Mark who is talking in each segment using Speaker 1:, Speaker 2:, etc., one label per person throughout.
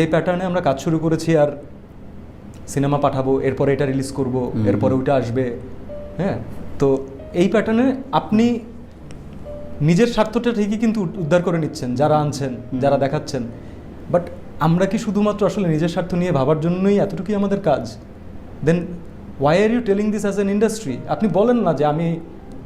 Speaker 1: এই প্যাটার্নে আমরা কাজ শুরু করেছি, আর সিনেমা পাঠাবো, এরপরে এটা রিলিজ করব, এরপরে ওইটা আসবে। হ্যাঁ, তো এই প্যাটার্নে আপনি নিজের স্বার্থটা ঠিকই কিন্তু উদ্ধার করে নিচ্ছেন, যারা আনছেন, যারা দেখাচ্ছেন, বাট আমরা কি শুধুমাত্র আসলে নিজের স্বার্থ নিয়ে ভাবার জন্যই এতটুকুই আমাদের কাজ? Then why are you telling this as an industry? আপনি বলেন না যে আমি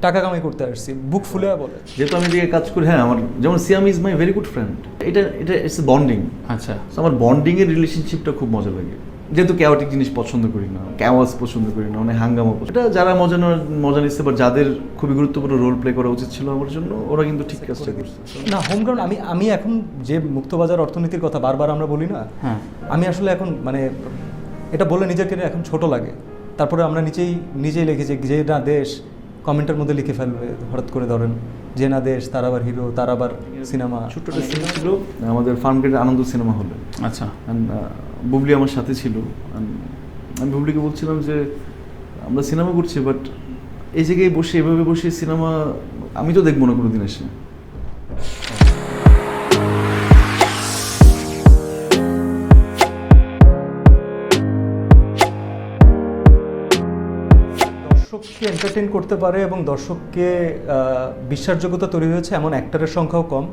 Speaker 1: টাকা কামাই করতে আসছি, বুক ফুলে বলে।
Speaker 2: যেহেতু আমি যে কাজ করি, হ্যাঁ, আমার যেমন Siam is my very good friend, এটা ইটস বন্ডিং।
Speaker 3: আচ্ছা,
Speaker 2: আমার বন্ডিংয়ের রিলেশনশিপটা খুব মজা লাগে। যেহেতু ক্যাওটিক জিনিস পছন্দ করি না, ক্যাওয়াস পছন্দ করি না, মানে হাঙ্গামা পছন্দ। এটা যারা মজা নিচ্ছে বা যাদের খুবই গুরুত্বপূর্ণ রোল প্লে করা উচিত ছিল আমার জন্য, ওরা কিন্তু ঠিক কাজটা করছে
Speaker 1: না। হোমগ্রাউন্ড আমি এখন যে মুক্তবাজার অর্থনীতির কথা বারবার আমরা বলি না,
Speaker 3: হ্যাঁ,
Speaker 1: আমি আসলে এখন মানে এটা বলে নিজেকে এখন ছোট লাগে। তারপরে আমরা নিজেই লিখেছি যে না দেশ, কমেন্টের মধ্যে লিখে ফেলবে হঠাৎ করে, ধরেন যে না দেশ, তার আবার হিরো, তার আবার সিনেমা।
Speaker 2: ছোট্ট একটা সিনেমা ছিল আমাদের ফার্মগেটের আনন্দ সিনেমা হলে।
Speaker 3: আচ্ছা,
Speaker 2: বুবলি আমার সাথে ছিল। আমি বুবলিকে বলছিলাম যে আমরা সিনেমা করছি, বাট এই জায়গায় বসে এভাবে বসে সিনেমা আমি তো দেখবো না কোনোদিন এসে।
Speaker 1: দর্শককে এন্টারটেইন করতে পারে এবং দর্শককে বিশ্বাসযোগ্যতা তৈরি হয়েছে এমন অ্যাক্টরের সংখ্যাও কম,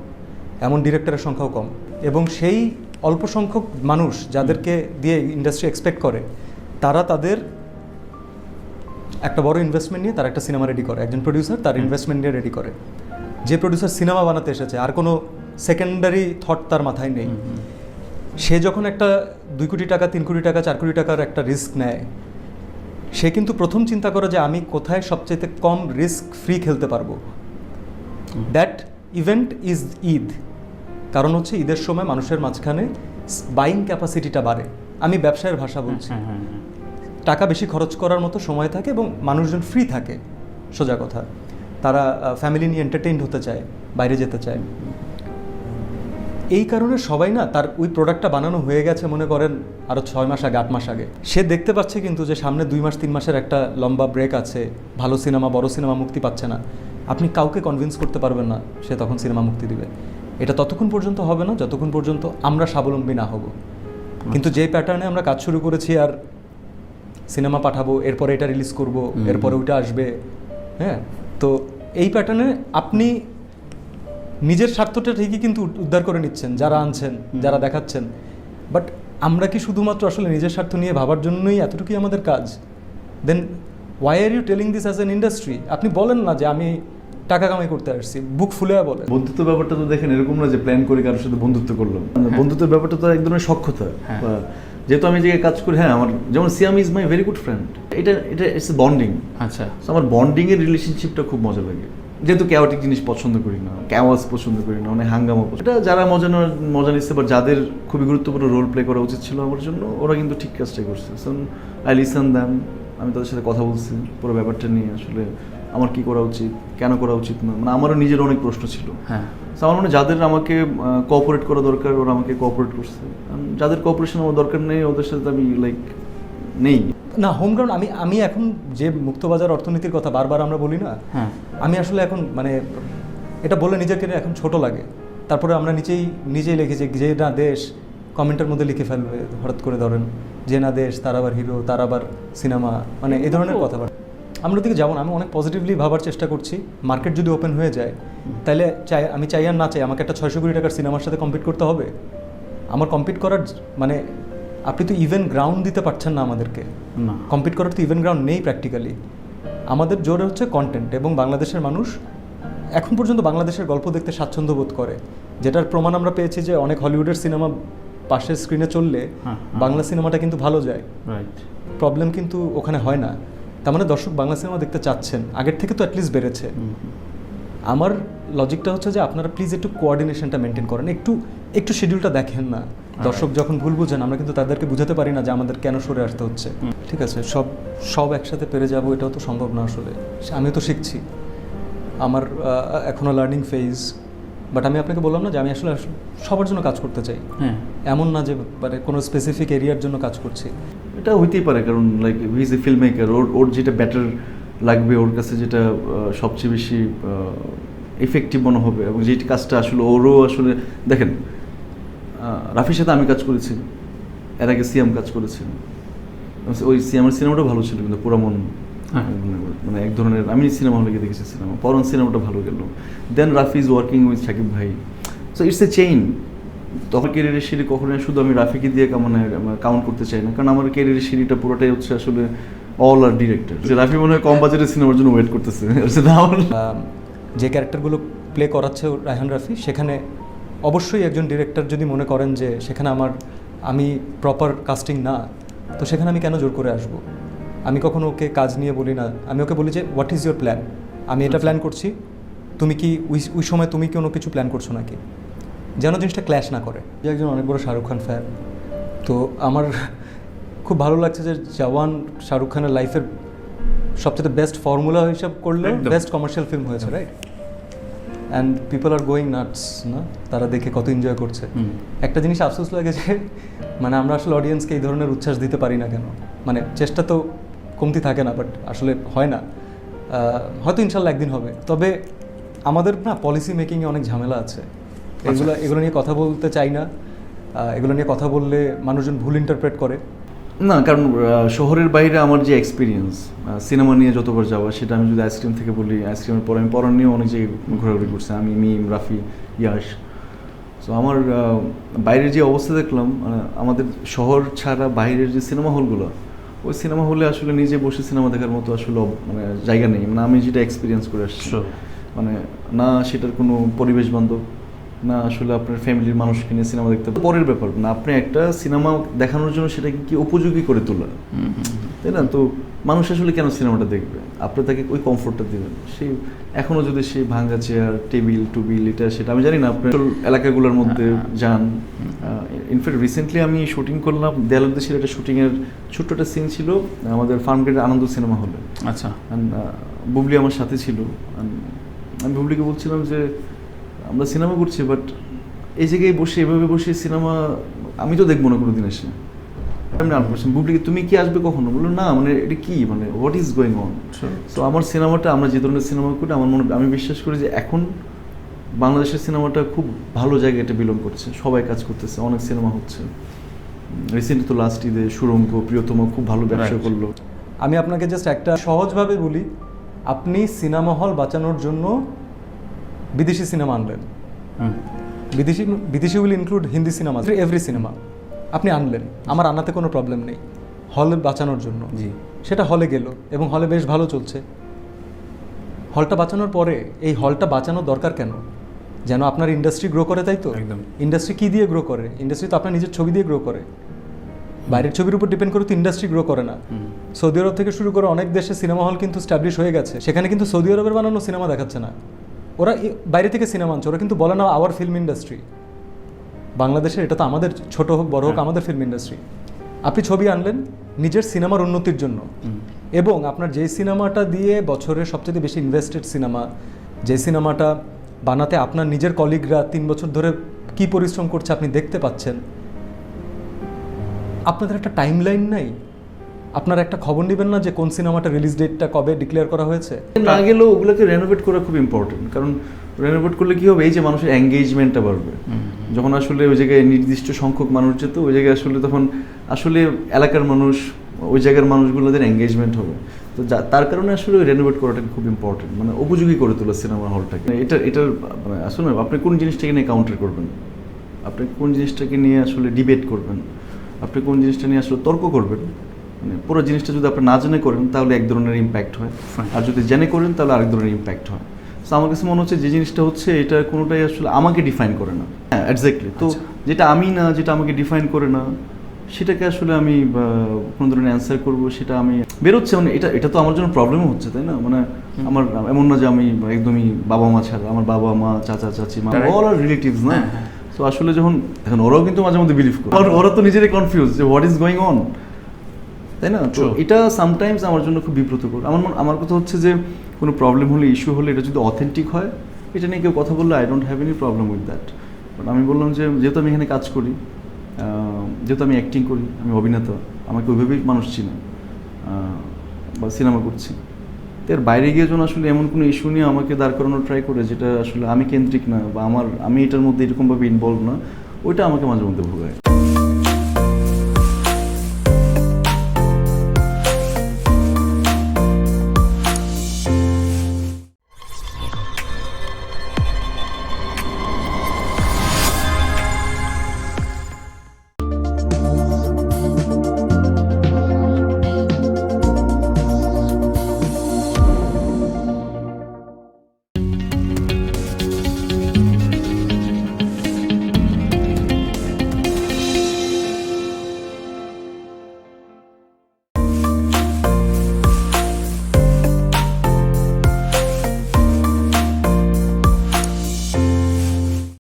Speaker 1: এমন ডিরেক্টরের সংখ্যাও কম, এবং সেই অল্প সংখ্যক মানুষ যাদেরকে দিয়ে ইন্ডাস্ট্রি এক্সপেক্ট করে, তারা তাদের একটা বড় ইনভেস্টমেন্ট নিয়ে তারা একটা সিনেমা রেডি করে। একজন প্রডিউসার তার ইনভেস্টমেন্ট নিয়ে রেডি করে। যে প্রডিউসার সিনেমা বানাতে এসেছে, আর কোনো সেকেন্ডারি থট তার মাথায় নেই, সে যখন একটা 2 কোটি টাকা, 3 কোটি টাকা, 4 কোটি টাকার একটা রিস্ক নেয়, সে কিন্তু প্রথম চিন্তা করে যে আমি কোথায় সবচেয়ে কম রিস্ক ফ্রি খেলতে পারবো। That event is Eid. কারণ হচ্ছে ঈদের সময় মানুষের মাঝখানে বাইং ক্যাপাসিটিটা বাড়ে। আমি ব্যবসায়ের ভাষা বলছি। টাকা বেশি খরচ করার মতো সময় থাকে এবং মানুষজন ফ্রি থাকে, সোজা কথা। তারা ফ্যামিলি নিয়ে এন্টারটেইনড হতে চায়, বাইরে যেতে চায়। এই কারণে সবাই না তার ওই প্রোডাক্টটা বানানো হয়ে গেছে মনে করেন আরও 6 মাস আগে, 8 মাস আগে। সে দেখতে পাচ্ছে কিন্তু যে সামনে 2 মাস 3 মাসের একটা লম্বা ব্রেক আছে, ভালো সিনেমা, বড় সিনেমা মুক্তি পাচ্ছে না। আপনি কাউকে কনভিন্স করতে পারবেন না সে তখন সিনেমা মুক্তি দিবে। এটা ততক্ষণ পর্যন্ত হবে না যতক্ষণ পর্যন্ত আমরা স্বাবলম্বী না হব। কিন্তু যেই প্যাটার্নে আমরা কাজ শুরু করেছি, আর সিনেমা পাঠাবো, এরপরে এটা রিলিজ করব, এরপরে ওইটা আসবে। হ্যাঁ, তো এই প্যাটার্নে আপনি নিজের স্বার্থটা ঠিকই কিন্তু উদ্ধার করে নিচ্ছেন, যারা আনছেন, যারা দেখাচ্ছেন, বাট আমরা কি শুধুমাত্র আসলে নিজের স্বার্থ নিয়ে ভাবার জন্যই এতটুকুই আমাদের কাজ? Then why are you telling this as an industry? আপনি বলেন না যে আমি টাকা কামাই করতে আসছি, বুক ফুলে বলে।
Speaker 2: বন্ধুত্ব ব্যাপারটা তো দেখেন এরকম না যে প্ল্যান করে কারোর সাথে বন্ধুত্ব করলাম। বন্ধুত্বের ব্যাপারটা তো এক ধরনের সখ্যতা। যেহেতু আমি যে কাজ করি, হ্যাঁ, আমার যেমন Siam is my very good friend, এটা ইটস বন্ডিং।
Speaker 3: আচ্ছা,
Speaker 2: আমার বন্ডিংয়ের রিলেশনশিপটা খুব মজা লাগে। যেহেতু ক্যাওটিক জিনিস পছন্দ করি না, ক্যাওয়াস পছন্দ করি না, মানে হাঙ্গামা পছন্দ। এটা যারা মজা নিচ্ছে বা যাদের খুবই গুরুত্বপূর্ণ রোল প্লে করা উচিত ছিল আমার জন্য, ওরা কিন্তু ঠিক কাজটাই করছে। আই লিসেন দ্যাম, আমি তাদের সাথে কথা বলছি পুরো ব্যাপারটা নিয়ে, আসলে আমার কি করা উচিত, কেন করা উচিত না, মানে আমারও নিজের অনেক প্রশ্ন ছিল।
Speaker 3: হ্যাঁ,
Speaker 2: আমার মনে হয় যাদের আমাকে কোঅপারেট করা দরকার ওরা আমাকে কোঅপারেট করছে, যাদের কোঅপারেশন আমার দরকার নেই ওদের সাথে আমি নেই।
Speaker 1: না, হোমগ্রাউন্ড আমি এখন যে মুক্তবাজার অর্থনীতির কথা বারবার আমরা বলি না,
Speaker 3: হ্যাঁ,
Speaker 1: আমি আসলে এখন মানে এটা বলে নিজেকে এখন ছোট লাগে। তারপরে আমরা নিজেই লিখেছি যে না দেশ, কমেন্টের মধ্যে লিখে ফেলবে হঠাৎ করে, ধরেন যে না দেশ, তার আবার হিরো, তার আবার সিনেমা, মানে এই ধরনের কথাবার্তা। আমরা দিকে যেমন আমি অনেক পজিটিভলি ভাবার চেষ্টা করছি। মার্কেট যদি ওপেন হয়ে যায়, তাহলে আমি চাই আর না চাই আমাকে একটা 600 কোটি টাকার সিনেমার সাথে কম্পিট করতে হবে। আমার কম্পিট করার মানে আপনি তো ইভেন গ্রাউন্ড দিতে পারছেন না আমাদেরকে।
Speaker 3: না,
Speaker 1: কম্পিট করার তো ইভেন গ্রাউন্ড নেই প্র্যাকটিক্যালি। আমাদের জোরে হচ্ছে কন্টেন্ট, এবং বাংলাদেশের মানুষ এখন পর্যন্ত বাংলাদেশের গল্প দেখতে স্বাচ্ছন্দ্য বোধ করে, যেটার প্রমাণ আমরা পেয়েছি যে অনেক হলিউডের সিনেমা পাশের স্ক্রিনে চললে বাংলা সিনেমাটা কিন্তু ভালো যায়।
Speaker 3: রাইট,
Speaker 1: প্রবলেম কিন্তু ওখানে হয় না। তার মানে দর্শক বাংলা সিনেমা দেখতে চাচ্ছেন, আগের থেকে তো অ্যাটলিস্ট বেড়েছে। আমার লজিকটা হচ্ছে যে আপনারা প্লিজ একটু কোঅর্ডিনেশনটা মেনটেন করেন, একটু শিডিউলটা দেখেন না। দর্শক যখন ভুল বুঝেন, আমরা কিন্তু তাদেরকে বুঝাতে পারি না যে আমাদের কেন সরে আসতে হচ্ছে। ঠিক আছে, সব একসাথে পেরে যাবো এটাও তো সম্ভব না আসলে। আমিও তো শিখছি, আমার এখনও লার্নিং ফেজ। বাট আমি আপনাকে বললাম না যে আমি আসলে সবার জন্য কাজ করতে চাই।
Speaker 3: হ্যাঁ,
Speaker 1: এমন না যে মানে কোনো স্পেসিফিক এরিয়ার জন্য কাজ করছি।
Speaker 2: এটা হইতেই পারে, কারণ like he is a film maker, ওর যেটা বেটার লাগবে, ওর কাছে যেটা সবচেয়ে বেশি এফেক্টিভ মনে হবে, এবং যেটি কাজটা আসলে ওরও আসলে দেখেন রাফির সাথে আমি কাজ করেছি, এর আগে সিয়াম কাজ করেছি। ওই সিয়ামের সিনেমাটা ভালো ছিল, কিন্তু পুরামন মানে এক ধরনের, আমি সিনেমা হলে গিয়ে দেখেছি সিনেমা, পরন সিনেমাটা ভালো গেল। Then Raffi is working with Shakib ভাই, সো ইটস এ চেইন। তখন ক্যারিয়ারের সিঁড়ি কখনোই শুধু আমি রাফিকে দিয়ে কাউন্ট করতে চাই না, কারণ আমার ক্যারিয়ারের সিঁড়িটা পুরোটাই হচ্ছে আসলে অল আর ডিরেক্টর। যে রাফি মনে হয় কম বাজেটের সিনেমার জন্য ওয়েট করতেছে।
Speaker 1: যে ক্যারেক্টারগুলো প্লে করাচ্ছে রায়হান রাফি, সেখানে অবশ্যই একজন ডিরেক্টর যদি মনে করেন যে সেখানে আমি প্রপার কাস্টিং না, তো সেখানে আমি কেন জোর করে আসবো? আমি কখনো ওকে কাজ নিয়ে বলি না, আমি ওকে বলি যে হোয়াট ইজ ইয়োর প্ল্যান, আমি এটা প্ল্যান করছি, তুমি কি ওই সময় তুমি কোনো কিছু প্ল্যান করছো নাকি, যেন জিনিসটা ক্ল্যাশ না করে। যে একজন অনেক বড় শাহরুখ খান ফ্যান, তো আমার খুব ভালো লাগছে যে জওয়ান শাহরুখ খানের লাইফের সবচেয়ে বেস্ট ফর্মুলা হিসাব করলে বেস্ট কমার্শিয়াল ফিল্ম হয়েছে, right? And people are going nuts, না? তারা দেখে কত এনজয় করছে। একটা জিনিস আফসোস লাগে যে মানে আমরা আসলে অডিয়েন্সকে এই ধরনের উচ্ছ্বাস দিতে পারি না কেন, মানে চেষ্টা তো কমতি থাকে না, বাট আসলে হয় না। হয়তো ইনশাল্লাহ একদিন হবে। তবে আমাদের না পলিসি মেকিংয়ে অনেক ঝামেলা আছে, এগুলো নিয়ে কথা বলতে চাই না। এগুলো নিয়ে কথা বললে মানুষজন ভুল ইন্টারপ্রেট করে।
Speaker 2: না, কারণ শহরের বাইরে আমার যে এক্সপিরিয়েন্স সিনেমা নিয়ে যতবার যাওয়া, সেটা আমি যদি আইসক্রিম থেকে বলি, আইসক্রিমের পরে আমি পড়ার নিয়েও অনেক জায়গায় ঘোরাঘুরি করছি, আমি মিম, রাফি, ইয়াশ। সো আমার বাইরের যে অবস্থা দেখলাম, আমাদের শহর ছাড়া বাইরের যে সিনেমা হলগুলো, ওই সিনেমা হলে আসলে নিজে বসে সিনেমা দেখার মতো আসলে মানে জায়গা নেই। মানে আমি যেটা এক্সপিরিয়েন্স করে আসছি, মানে না সেটার কোনো পরিবেশ বান্ধব, না আসলে আপনার ফ্যামিলির মানুষকে নিয়ে সিনেমা দেখতে পরের ব্যাপার না, আপনি একটা সিনেমা দেখানোর জন্য সেটাকে কি উপযোগী করে তোলা, তাই না? তো মানুষ আসলে কেন সিনেমাটা দেখবে? আপনি তাকে ওই কমফোর্টটা দেবেন। সেই এখনও যদি সেই ভাঙা চেয়ার, টেবিল টুবিল, এটা সেটা আমি জানি না, আপনার এলাকাগুলোর মধ্যে যান। ইনফ্যাক্ট রিসেন্টলি আমি শুটিং করলাম দেয়ালের দেশের একটা শুটিংয়ের ছোট্ট একটা সিন ছিল আমাদের ফার্মগেটের আনন্দ সিনেমা হলে।
Speaker 3: আচ্ছা,
Speaker 2: বুবলি আমার সাথে ছিল। আমি বুবলিকে বলছিলাম যে আমরা সিনেমা করছি, বাট এই জায়গায় বসে এভাবে বসে সিনেমা আমি তো দেখবো না কোনো দিন এসে। আমি আর বলছিলাম বুবলিকে, তুমি কি আসবে কখনো? বললো না, মানে এটা কি, মানে what is going on? So আমার সিনেমাটা, আমরা যে ধরনের সিনেমা করি, আমার মনে, আমি বিশ্বাস করি যে এখন বাংলাদেশের সিনেমাটা খুব ভালো জায়গায় এটা বিলং করছে, সবাই কাজ করতেছে, অনেক সিনেমা হচ্ছে। রিসেন্টলি তো লাস্ট ঈদে সুরঙ্গ, প্রিয়তম খুব ভালো ব্যবসা করলো।
Speaker 1: আমি আপনাকে জাস্ট একটা সহজভাবে বলি, আপনি সিনেমা হল বাঁচানোর জন্য বিদেশি সিনেমা আনলেন, বিদেশি will include Hindi cinema, every cinema আপনি আনলেন, আমার আনাতে কোনো প্রবলেম নেই, হলে বাঁচানোর জন্য। সেটা হলে গেল এবং হলে বেশ ভালো চলছে। হলটা বাঁচানোর পরে এই হলটা বাঁচানোর দরকার কেন? যেন আপনার ইন্ডাস্ট্রি গ্রো করে, তাই তো? ইন্ডাস্ট্রি কী দিয়ে গ্রো করে? ইন্ডাস্ট্রি তো আপনার নিজের ছবি দিয়ে গ্রো করে, বাইরের ছবির উপর ডিপেন্ড করে তো ইন্ডাস্ট্রি গ্রো করে না। সৌদি আরব থেকে শুরু করে অনেক দেশে সিনেমা হল কিন্তু স্ট্যাবলিশ হয়ে গেছে, সেখানে কিন্তু সৌদি আরবের বানানো সিনেমা দেখাচ্ছে না, ওরা বাইরে থেকে সিনেমা আনছে, ওরা কিন্তু বলে না আওয়ার ফিল্ম ইন্ডাস্ট্রি। বাংলাদেশের এটা তো আমাদের, ছোট হোক বড় হোক, আমাদের ফিল্ম ইন্ডাস্ট্রি। আপনি ছবি আনলেন নিজের সিনেমার উন্নতির জন্য, এবং আপনার যে সিনেমাটা দিয়ে বছরের সবচেয়ে বেশি ইনভেস্টেড সিনেমা, যে সিনেমাটা বানাতে আপনার নিজের কলিগরা 3 বছর ধরে কি পরিশ্রম করছে আপনি দেখতে পাচ্ছেন, আপনাদের একটা টাইম লাইন নাই? আপনারা একটা খবর নেবেন না যে কোন সিনেমাটা রিলিজ ডেটটা কবে ডিক্লেয়ার করা হয়েছে?
Speaker 2: না গেলেও ওগুলোকে রেনোভেট করা খুব ইম্পর্টেন্ট, কারণ রেনোভেট করলে কী হবে, এই যে মানুষের এঙ্গেজমেন্টটা বাড়বে। যখন আসলে ওই জায়গায় নির্দিষ্ট সংখ্যক মানুষ যেত, ওই জায়গায় আসলে তখন আসলে এলাকার মানুষ, ওই জায়গার মানুষগুলোদের এঙ্গেজমেন্ট হবে। তো তার কারণে আসলে রেনোভেট করাটা খুব ইম্পর্টেন্ট, মানে উপযোগী করে তোলা সিনেমা হলটাকে। এটার মানে আসলে আপনি কোন জিনিসটাকে নিয়ে কাউন্টার করবেন, আপনি কোন জিনিসটাকে নিয়ে আসলে ডিবেট করবেন, আপনি কোন জিনিসটা নিয়ে আসলে তর্ক করবেন, মানে পুরো জিনিসটা যদি আপনি না জেনে করেন তাহলে এক ধরনের ইম্প্যাক্ট হয়, আর যদি জেনে করেন তাহলে আরেক ধরনের ইম্প্যাক্ট হয়। তো আমার কাছে মনে হচ্ছে যে জিনিসটা হচ্ছে, এটা কোনোটাই আসলে আমাকে ডিফাইন করে না। হ্যাঁ, এক্স্যাক্টলি। তো যেটা আমি না, যেটা আমাকে ডিফাইন করে না, সেটাকে আসলে আমি কোনো ধরনের অ্যান্সার করবো, সেটা আমি বেরোচ্ছে, মানে এটা তো আমার জন্য প্রবলেমও হচ্ছে, তাই না? মানে আমার এমন না যে আমি একদমই বাবা মা ছাড়া, আমার বাবা মা, চাচা চাচি, মা, অল আর রিলেটিভস, না? তো আসলে যখন এখন ওরাও কিন্তু মাঝে মধ্যে বিলিভ করে, ওরা তো নিজেরাই কনফিউজ যে হোয়াট ইজ গোয়িং অন, তাই না? তো এটা সামটাইমস আমার জন্য খুব বিব্রতকর। আমার কথা হচ্ছে যে কোনো প্রবলেম হলে, ইস্যু হলে, এটা যদি অথেন্টিক হয়, এটা নিয়ে কেউ কথা বললে I don't have any problem with that. But আমি বললাম যে যেহেতু আমি এখানে কাজ করি, যেহেতু আমি অ্যাক্টিং করি, আমি অভিনেতা, আমাকে ওইভাবেই মানুষ চিনে বা সিনেমা করছি, এর বাইরে গিয়ে যখন আসলে এমন কোনো ইস্যু নিয়ে আমাকে দাঁড় করানোর ট্রাই করে যেটা আসলে আমি কেন্দ্রিক না, বা আমি এটার মধ্যে এরকমভাবে ইনভলভ না, ওইটা আমাকে মাঝে মধ্যে ভোগায়।